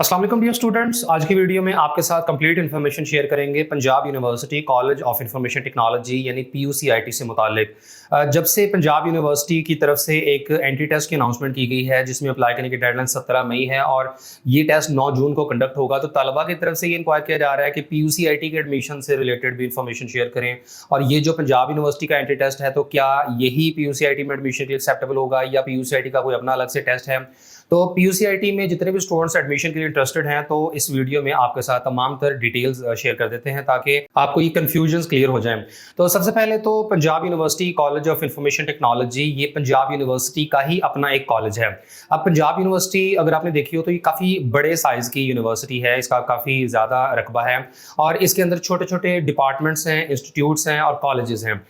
अस्सलाम वालेकुम dear students. आज की वीडियो में आपके साथ कंप्लीट इन्फॉर्मेशन शेयर करेंगे Punjab university college of information technology यानी PUCIT से मुतालिक। जब से पंजाब यूनिवर्सिटी की तरफ से एक एंट्री टेस्ट की अनाउंसमेंट की गई है जिसमें अप्लाई करने की डेडलाइन 17 मई है और ये टेस्ट 9 जून को कंडक्ट होगा, तो तलबा की तरफ से ये इंक्वायर किया जा रहा है कि PUCIT के एडमिशन से रिलेटेड भी इंफॉर्मेशन शेयर करें। और ये जो पंजाब यूनिवर्सिटी का एंट्री टेस्ट है, तो क्या यही PUCIT में एडमिशन के लिए एक्सेप्टेबल होगा या PUCIT का कोई अपना अलग से टेस्ट है? तो PUCIT में जितने भी स्टूडेंट्स एडमिशन के लिए इंटरेस्टेड हैं, तो इस वीडियो में आपके साथ तमाम तर डिटेल्स शेयर कर देते हैं ताकि आपको ये कंफ्यूजन्स क्लियर हो जाएं। तो सबसे पहले तो Punjab university college of information technology ये पंजाब यूनिवर्सिटी का ही अपना एक कॉलेज है। अब पंजाब यूनिवर्सिटी अगर आपने देखी हो तो ये काफ़ी बड़े साइज़ की यूनिवर्सिटी है, इसका काफ़ी ज़्यादा रकबा है और इसके अंदर छोटे छोटे डिपार्टमेंट्स हैं, इंस्टीट्यूट्स हैं और कॉलेजेस हैं।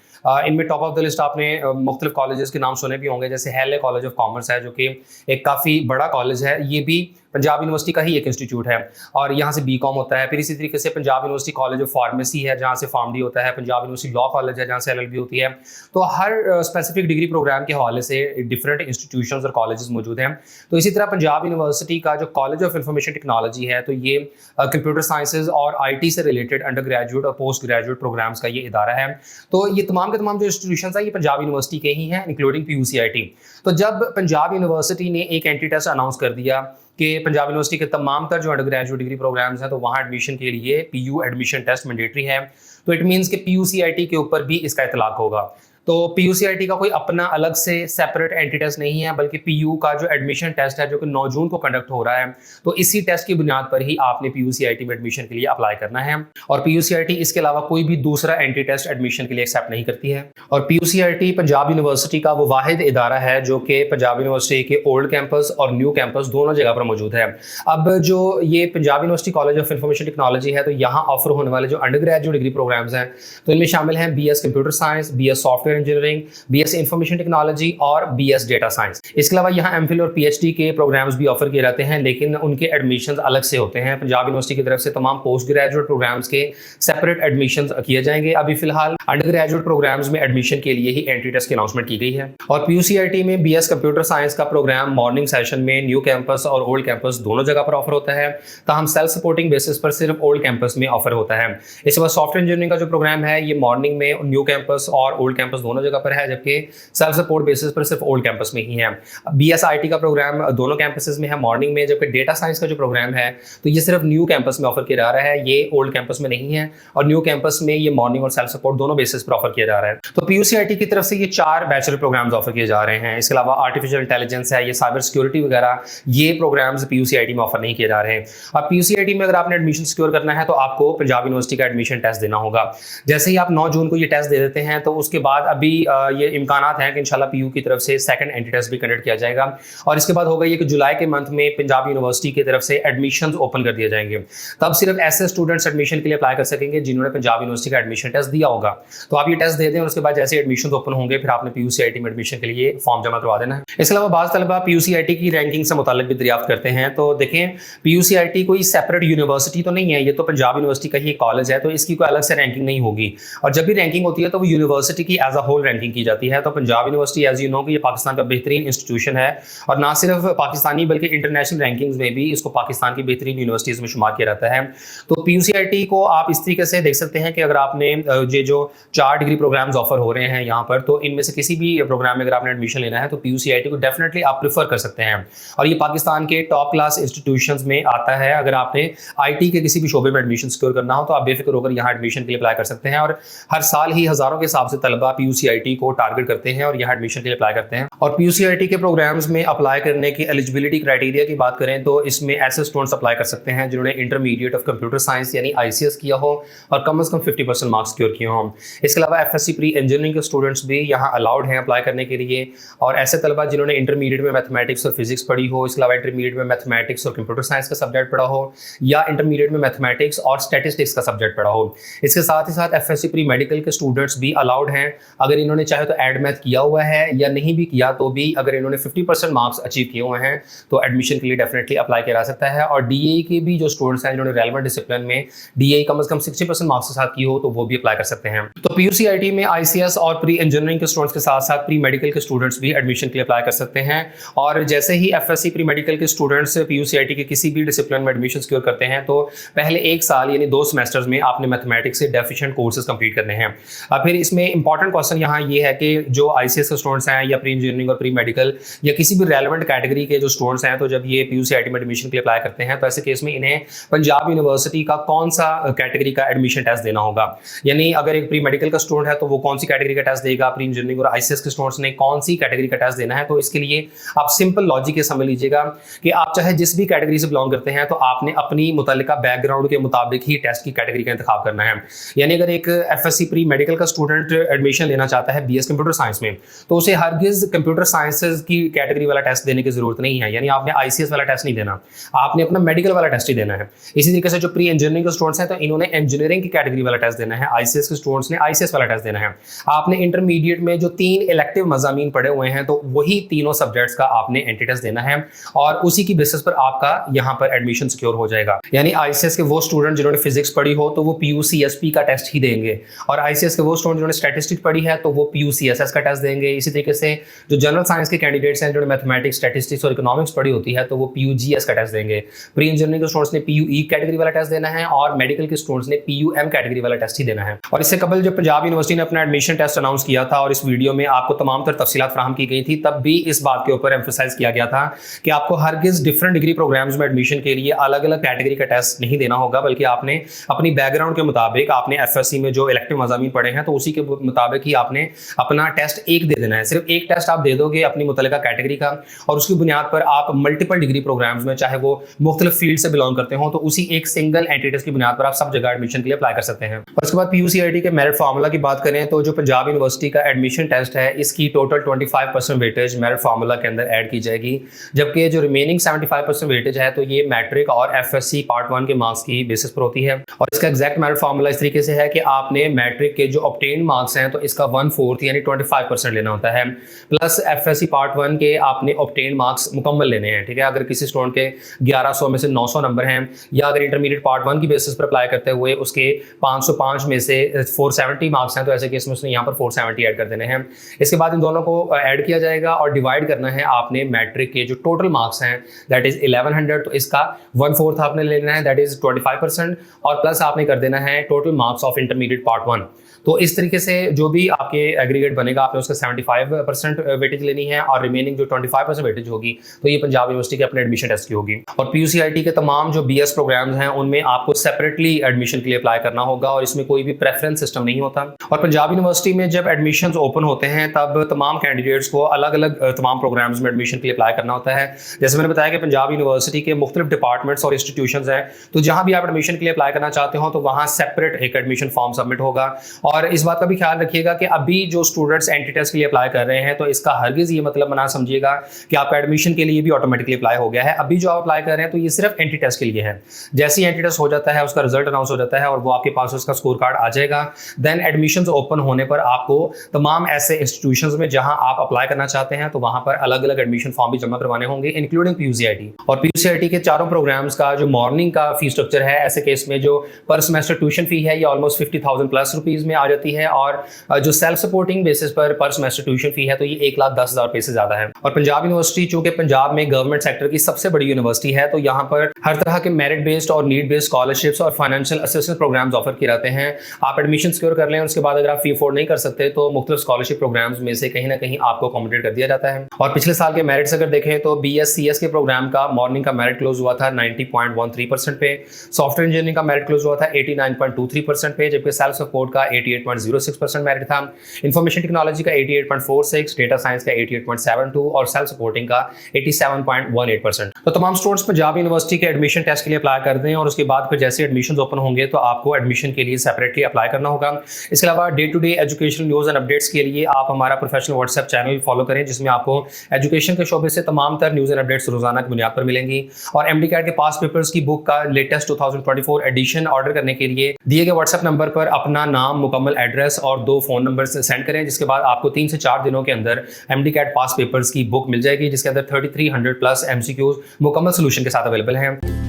इनमें टॉप ऑफ द लिस्ट आपने मुख्तलिफ कॉलेजेस के नाम सुने भी होंगे, जैसे हेले कॉलेज ऑफ कॉमर्स है जो कि एक काफ़ी बड़ा कॉलेज है। ये भी पंजाब यूनिवर्सिटी का ही एक इंस्टीट्यूट है और यहाँ से BCom होता है। फिर इसी तरीके से Punjab university college of pharmacy है जहाँ से PharmD होता है। पंजाब यूनिवर्सिटी लॉ कॉलेज है जहाँ से LLB होती है। तो हर स्पेसिफिक डिग्री प्रोग्राम के हवाले से डिफरेंट इंस्टीट्यूशंस और कॉलेजेस मौजूद हैं। तो इसी तरह पंजाब यूनिवर्सिटी का जो कॉलेज ऑफ इंफॉर्मेशन टेक्नोलॉजी है, तो ये कंप्यूटर साइंसेज और IT से रिलेटेड अंडर ग्रेजुएट और पोस्ट ग्रेजुएट प्रोग्राम्स का ये इदारा है। तो ये तमाम के तमाम जो इंस्टीट्यूशंस हैं ये पंजाब यूनिवर्सिटी के ही हैं, इंक्लूडिंग PUCIT। तो जब पंजाब यूनिवर्सिटी ने एक एंट्री टेस्ट अनाउंस कर दिया कि पंजाब यूनिवर्सिटी के तमाम तर जो अंडर ग्रेजुएट डिग्री प्रोग्राम्स हैं, तो वहाँ एडमिशन के लिए PU एडमिशन टेस्ट मैंडेटरी है। तो इट मीन्स कि PUCIT के ऊपर भी इसका इतलाक होगा। तो PUCIT का कोई अपना अलग से सेपरेट एंट्री टेस्ट नहीं है, बल्कि PU का जो एडमिशन टेस्ट है जो कि 9 जून को कंडक्ट हो रहा है, तो इसी टेस्ट की बुनियाद पर ही आपने PUCIT में एडमिशन के लिए अप्लाई करना है। और PUCIT इसके अलावा कोई भी दूसरा एंट्री टेस्ट एडमिशन के लिए एक्सेप्ट नहीं करती है। और PUCIT पंजाब यूनिवर्सिटी का वो वाहिद इदारा है जो कि पंजाब यूनिवर्सिटी के ओल्ड कैंपस और न्यू कैंपस दोनों जगह पर मौजूद है। अब जो ये Punjab university college of information technology है, तो यहाँ ऑफर होने वाले जो अंडर ग्रेजुएट डिग्री प्रोग्राम्स हैं, तो इनमें शामिल हैं BS computer science, BS software engineering, BS information technology और BS डेटा साइंस। इसके अलावा यहाँ MPhil और PhD के प्रोग्राम्स भी ऑफर किए जाते हैं, लेकिन उनके एडमिशंस अलग से होते हैं। पंजाब यूनिवर्सिटी की तरफ से तमाम पोस्ट ग्रेजुएट प्रोग्राम्स के सेपरेट एडमिशंस किए जाएंगे। अभी फिलहाल अंडर ग्रेजुएट प्रोग्राम्स में एडमिशन के लिए ही एंट्री टेस्ट की अनाउंसमेंट की गई है। और PUCIT में BS कंप्यूटर साइंस का प्रोग्राम मॉर्निंग सेशन में न्यू कैंपस और ओल्ड कैंपस दोनों जगह पर ऑफर होता है, ताहम सेल्फ सपोर्टिंग बेसिस पर सिर्फ ओल्ड कैंपस में ऑफर होता है। इसके बाद सॉफ्टवेयर इंजीनियरिंग का जो प्रोग्राम है ये मॉर्निंग में न्यू कैंपस और ओल्ड कैंपस दोनों जगह पर है, जबकि सेल्फ सपोर्ट बेसिस पर सिर्फ ओल्ड कैंपस में ही है। BS IT का प्रोग्राम दोनों कैंपसेस में है, मॉर्निंग में, जबकि डेटा साइंस का जो प्रोग्राम है तो ये सिर्फ न्यू कैंपस में ऑफर किया जा रहा है, ये ओल्ड कैंपस में नहीं है। और न्यू कैंपस में ये मॉर्निंग और सेल्फ सपोर्ट दोनों बेसिस पर ऑफर किया जा रहा है। तो PUCIT की तरफ से ये 4 बैचलर प्रोग्राम्स ऑफर किए जा रहे हैं। इसके अलावा आर्टिफिशियल इंटेलिजेंस है, ये साइबर सिक्योरिटी वगैरह, ये प्रोग्राम्स PUCIT में ऑफर नहीं किए जा रहे हैं। अब PUCIT में अगर आपने एडमिशन सिक्योर करना है तो आपको पंजाब यूनिवर्सिटी का एडमिशन टेस्ट देना होगा। जैसे ही आप 9 जून को ये टेस्ट दे देते हैं, तो उसके बाद अभी ये इम्कानात हैं कि इंशाल्लाह PU की तरफ से सेकंड एंट्री टेस्ट भी कंडक्ट किया जाएगा। और इसके बाद होगा ये कि जुलाई के मंथ में पंजाब यूनिवर्सिटी की तरफ से एडमिशंस ओपन कर दिए जाएंगे। तब सिर्फ ऐसे स्टूडेंट्स एडमिशन के लिए अप्लाई कर सकेंगे जिन्होंने पंजाब यूनिवर्सिटी का एडमिशन टेस्ट दिया होगा। तो आप ये टेस्ट दे दें और उसके बाद जैसे एडमिशन ओपन होंगे फिर आपने PUCIT में एडमिशन के लिए फॉर्म जमा करवा देना है। इसके अलावा बाज़ तलबा PUCIT की रैंकिंग से मुताल्लिक भी दरियाफ्त करते हैं। तो देखें, PUCIT कोई सेपरेट यूनिवर्सिटी तो नहीं है, ये तो पंजाब यूनिवर्सिटी का ही कॉलेज है, तो इसकी कोई अलग से रैंकिंग नहीं होगी। और जब भी रैंकिंग होती है तो वो यूनिवर्सिटी की एज अ होल रैंकिंग की जाती है। तो Punjab University as you know कि ये पाकिस्तान का बेहतरीन इंस्टीट्यूशन है और ना सिर्फ पाकिस्तानी बल्कि इंटरनेशनल रैंकिंग्स में भी इसको पाकिस्तान की बेहतरीन यूनिवर्सिटीज़ में शुमार किया जाता है। तो PUCIT को आप इस तरीके से देख सकते हैं कि अगर आपने ये जो 4 डिग्री प्रोग्राम्स ऑफर हो रहे हैं यहाँ पर, तो इनमें से किसी भी प्रोग्राम में अगर आपने एडमिशन लेना है तो PUCIT को डेफिनेटली आप प्रेफर कर सकते हैं। और ये पाकिस्तान के टॉप क्लास इंस्टीट्यूशंस में आता है। अगर आपने IT के किसी भी शोबे में एडमिशन सिक्योर करना हो तो आप बेफिक्र होकर यहाँ एडमिशन के लिए अप्लाई कर सकते हैं। और हर साल ही हज़ारों के हिसाब से तलबा PUCIT को टारगेट करते हैं और यहाँ एडमिशन के लिए अप्लाई करते हैं। और PUCIT के प्रोग्राम्स में अप्लाई करने की एलिजिबिलिटी क्राइटेरिया की बात करें तो इसमें ऐसे स्टूडेंट्स अप्लाई कर सकते हैं जिन्होंने इंटरमीडिएट ऑफ कंप्यूटर साइंस यानी ICS किया हो और कम से कम 50% मार्क्स सिक्योर किए हों। इसके अलावा FSc प्री इंजीनियरिंग के स्टूडेंट्स भी यहाँ अलाउड हैं अप्लाई करने के लिए। और ऐसे तलबा जिन्होंने इंटरमीडिएट में मैथमेटिक्स और फिजिक्स पढ़ी हो, इसके अलावा इंटरमीडिएट में मैथमेटिक्स और कंप्यूटर साइंस का सब्जेक्ट पढ़ा हो, या इंटरमीडिएट में मैथमेटिक्स और स्टैटिस्टिक्स का सब्जेक्ट पढ़ा हो। इसके साथ ही साथ FSc प्री मेडिकल के स्टूडेंट्स भी अलाउड हैं अगर इन्होंने चाहे तो एड मैथ किया हुआ है या नहीं भी किया तो भी अगर इन्होंने 50% मार्क्स अचीव किए हुए हैं तो एडमिशन के लिए डेफिनेटली अप्लाई किया जा सकता है। और डीएई के भी जो स्टूडेंट्स हैं जिन्होंने रेलेवेंट डिसिप्लिन में डीएई कम से कम 60% मार्क्स के साथ की हो तो वो भी अप्लाई कर सकते हैं। तो पीयूसीआईटी में आईसीएस और प्री इंजीनियरिंग के स्टूडेंट्स के साथ साथ प्री मेडिकल के स्टूडेंट्स भी एडमिशन के लिए अप्लाई कर सकते हैं। और जैसे ही एफएससी प्री मेडिकल के स्टूडेंट्स पीयूसीआईटी के किसी भी डिसिप्लिन में एडमिशन सिक्योर करते हैं तो पहले 1 साल यानी 2 सेमेस्टर्स में आपने मैथमेटिक्स से डेफिशिएंट कोर्सेज कंप्लीट करने हैं। फिर इसमें इंपॉर्टेंट क्वेश्चन यहाँ ये है कि जो आईसीएस के स्टूडेंट्स हैं या प्री इंजीनियरिंग और प्री मेडिकल या किसी भी रेलेवेंट कैटेगरी के जो स्टूडेंट्स हैं तो जब ये पीयूसीआईटी में एडमिशन के लिए अप्लाई करते हैं तो ऐसे केस में इन्हें पंजाब यूनिवर्सिटी का कौन सा कैटेगरी का एडमिशन टेस्ट देना होगा। यानी अगर एक प्री मेडिकल का स्टूडेंट है तो वो कौन सी कैटेगरी का टेस्ट देगा, प्री इंजीनियरिंग और आईसीएस के स्टूडेंट्स ने कौन सी कैटेगरी का टेस्ट देना है। तो इसके लिए आप सिंपल लॉजिक ये समझ लीजिएगा कि आप चाहे जिस भी कैटेगरी से बिलोंग करते हैं तो आपने अपनी मुतल्लिका बैकग्राउंड के मुताबिक ही टेस्ट की कैटेगरी का इंतखाब करना है। यानी अगर एक एफएससी प्री मेडिकल का स्टूडेंट एडमिशन लेना चाहता है बीएस कंप्यूटर साइंस में तो उसे हरगिज कंप्यूटर साइंसेज की कैटेगरी वाला टेस्ट देने की जरूरत नहीं है। यानी आपने आईसीएस वाला टेस्ट नहीं देना, आपने अपना मेडिकल वाला टेस्ट ही देना है। इसी तरीके से जो प्री इंजीनियरिंग के स्टूडेंट्स हैं तो इन्होंने इंजीनियरिंग की कैटेगरी वाला टेस्ट देना है, आईसीएस के स्टूडेंट्स ने आईसीएस वाला टेस्ट देना है। आपने इंटरमीडिएट में जो 3 इलेक्टिव मज़ामीन पढ़े हुए हैं तो वही तीनों सब्जेक्ट्स का आपने एंट्री टेस्ट देना है और उसी की बेसिस पर आपका यहाँ पर एडमिशन सिक्योर हो जाएगा। यानी आईसीएस के वो स्टूडेंट जिन्होंने फिजिक्स पढ़ी हो तो वो पीयूसीएसपी का टेस्ट ही देंगे और आईसीएस के वो स्टूडेंट जिन्होंने स्टैटिस्टिक्स पढ़ी है तो वो पीयूसीएसएस का टेस्ट देंगे। इसी तरीके से जो जनरल साइंस के कैंडिडेट्स हैं जिन्होंने मैथमेटिक्स, स्टैटिस्टिक्स और इकोनॉमिक्स पढ़ी होती है तो वो पीयूजीएस का टेस्ट देंगे। प्री इंजीनियरिंग के स्टूडेंट्स ने पीयूई कैटेगरी वाला टेस्ट देना है और मेडिकल के स्टूडेंट्स ने पीयूएम कैटेगरी वाला टेस्ट ही देना है। और इससे कबल जब पंजाब यूनिवर्सिटी ने अपना एडमिशन टेस्ट अनाउंस किया था और इस वीडियो में आपको तमाम तर तफसीलात फराहम की गई थी तब भी इस बात के ऊपर एम्फसाइज किया गया था कि आपको हरगिज डिफरेंट डिग्री प्रोग्राम्स में एडमिशन के लिए अलग अलग कैटेगरी का टेस्ट नहीं देना होगा, बल्कि आपने अपनी बैकग्राउंड के मुताबिक आपने एफएससी में जो इलेक्टिव मज़ामीन पढ़े हैं तो उसी के मुताबिक ही आपने अपना टेस्ट एक दे देना है। सिर्फ एक टेस्ट आप दे दोगे अपनी मुतल्लिका कैटेगरी का और उसकी बुनियाद पर आप मल्टीपल डिग्री प्रोग्राम्स में चाहे वो मुख्तलिफ फील्ड से बिलोंग करते हो तो उसी एक सिंगल एंट्री टेस्ट की बुनियाद पर आप सब जगह एडमिशन के लिए अप्लाई कर सकते हैं। और उसके बाद पीयूसीआईटी के मेरिट फार्मूला की बात करें तो जो पंजाब यूनिवर्सिटी का एडमिशन टेस्ट है इसकी टोटल 25% वेटेज मेरिट फार्मूला के अंदर ऐड की जाएगी, जबकि जो रिमेनिंग 75% वेटेज है तो ये मैट्रिक और एफएससी पार्ट 1 के मार्क्स की बेसिस पर होती है। और इसका एग्जैक्ट मेरिट फार्मूला इस तरीके से है कि आपने मैट्रिक के जो ऑब्टेन मार्क्स हैं तो इसका 1/4 यानी 25% लेना होता है, प्लस एफएससी पार्ट 1 के आपने ऑब्टेन मार्क्स मुकम्मल लेने हैं। ठीक है, अगर किसी स्टूडेंट के 1100 में से 900 नंबर हैं या अगर इंटरमीडिएट पार्ट 1 की बेसिस पर अप्लाई करते हुए उसके 505 में से 470 मार्क्स हैं तो ऐसे केस में उसने यहाँ पर 470 ऐड कर देने हैं। इसके बाद इन दोनों को ऐड किया जाएगा और डिवाइड करना है आपने मैट्रिक के जो टोटल मार्क्स हैं दैट इज 1100 तो इसका 1/4 आपने लेना है दैट इज 25% और प्लस आपने कर देना है total marks of intermediate part 1। तो इस तरीके से जो भी आपके एग्रीगेट बनेगा आपने उसका 75% वेटेज लेनी है और रिमेनिंग जो 25% वेटेज होगी तो ये पंजाब यूनिवर्सिटी के अपने एडमिशन टेस्ट की होगी। और पीयूसीआईटी के तमाम जो बीएस प्रोग्राम्स हैं उनमें आपको सेपरेटली एडमिशन के लिए अप्लाई करना होगा और इसमें कोई भी प्रेफरेंस सिस्टम नहीं होता। और पंजाब यूनिवर्सिटी में जब एडमिशन ओपन होते हैं तब तमाम कैंडिडेट्स को अलग अलग तमाम प्रोग्राम्स में एडमिशन के लिए अप्लाई करना होता है। जैसे मैंने बताया कि पंजाब यूनिवर्सिटी के मुख्तलिफ डिपार्टमेंट्स और इंस्टीट्यूशंस हैं तो जहाँ भी आप एडमिशन के लिए अप्लाई करना चाहते हो तो वहाँ सेपरेट एक एडमिशन फॉर्म सबमिट होगा। और इस बात का भी ख्याल रखिएगा कि अभी जो स्टूडेंट्स एंट्री टेस्ट के लिए अप्लाई कर रहे हैं तो इसका हरगिज ये मतलब बना समझिएगा कि आपका एडमिशन के लिए भी ऑटोमेटिकली अप्लाई हो गया है। अभी जो आप अप्लाई कर रहे हैं तो ये सिर्फ एंट्री टेस्ट के लिए है। जैसे ही एंट्री टेस्ट हो जाता है उसका रिजल्ट अनाउंस हो जाता है और वो आपके पास उसका स्कोर कार्ड आ जाएगा, देन एडमिशंस ओपन होने पर आपको तमाम ऐसे इंस्टीट्यूशंस में जहां आप अप्लाई करना चाहते हैं तो वहां पर अलग अलग एडमिशन फॉर्म भी जमा करवाने होंगे इंक्लूडिंग पीयूसीआईटी। और पीयूसीआईटी के चारों प्रोग्राम्स का जो मॉर्निंग का फी स्ट्रक्चर है ऐसे केस में जो पर सेमेस्टर ट्यूशन फी है ये ऑलमोस्ट 50,000 प्लस रुपीज में आ जाती है और जो सेल्फ सपोर्टिंग बेसिस पर सेमेस्टर ट्यूशन फी है तो ये 1,10,000 रुपए से ज्यादा है। और पंजाब यूनिवर्सिटी चूंकि पंजाब में गवर्नमेंट सेक्टर की सबसे बड़ी यूनिवर्सिटी है तो यहाँ पर हर तरह के मेरिट बेस्ड और नीड बेस्ड स्कॉलरशिप्स और फाइनेंशियल असिस्टेंस प्रोग्राम्स ऑफर किए जाते हैं। आप एडमिशन सिक्योर कर लें उसके बाद अगर आप फी अफोर्ड नहीं कर सकते तो मुख्तलिफ स्कॉलरशिप प्रोग्राम्स में से कहीं ना कहीं आपको अकोमोडेट कर दिया जाता है। और पिछले साल के मेरिट्स अगर देखें तो BScs के प्रोग्राम का मॉर्निंग का मेरिट क्लोज हुआ था 90.13% पे, सॉफ्टवेयर इंजीनियरिंग का मेरिट क्लोज हुआ था 89.23% पे, जबकि सेल्फ सपोर्ट का 88.06% मेरिट था, इंफॉर्मेशन टेक्नोलॉजी का 88.46, डेटा साइंस का 88.72 और सेल्फ सपोर्टिंग का 87.18%। तो तमाम स्टूडेंट्स पंजाब यूनिवर्सिटी के एडमिशन टेस्ट के लिए अप्लाई कर दें और उसके बाद फिर जैसे एडमिशन ओपन होंगे तो आपको एडमिशन के लिए सेपरेटली अप्लाई करना होगा। इसके अलावा day to day educational news and updates के लिए आप हमारा प्रोफेशनल व्हाट्सएप चैनल फॉलो करें जिसमें आपको एजुकेशन के शोबे से तमाम तर न्यूज़ एंड अपडेट्स रोजाना की बुनियाद पर मिलेंगी। और एमडी कैट के पास पेपर्स की बुक का लेटेस्ट 2024 एडिशन ऑर्डर करने के लिए दिए गए व्हाट्सएप नंबर पर अपना नाम, मुकम्मल एड्रेस और 2 फोन फ़ोन नंबर से सेंड करें, जिसके बाद आपको 3 से 4 दिनों के अंदर MD-CAT पास पेपर्स की बुक मिल जाएगी, जिसके अंदर 3300 प्लस MCQs मुकम्मल सोल्यूशन के साथ अवेलेबल हैं।